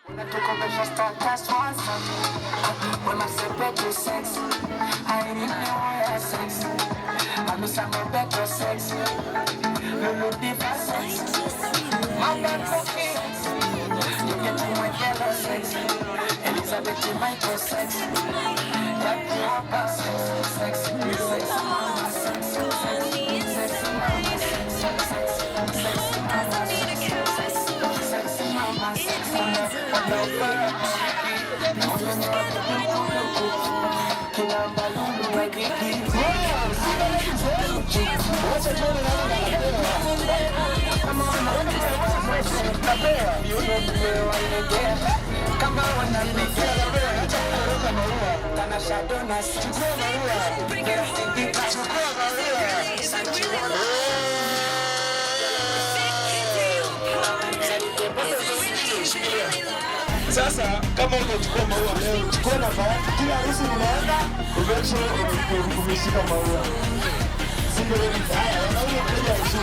Unatukomesha status WhatsApp. Unasepetu sex. I need no sex. Mamisa mebeto sex. Lulu diva sex. Mama cookie. You get to my yellow sex. Elizabeth Michael sex. Happy hopper sex. Sex. Sex. Mama sex. Sex. Mama sex. Sex. Mama sex. Sexy mama, sexy Sasa kama unachukua maua leo, chukua na bahati kila harusi unaenda, umesha umeshika maua. Sio haya, unaona kile harusi.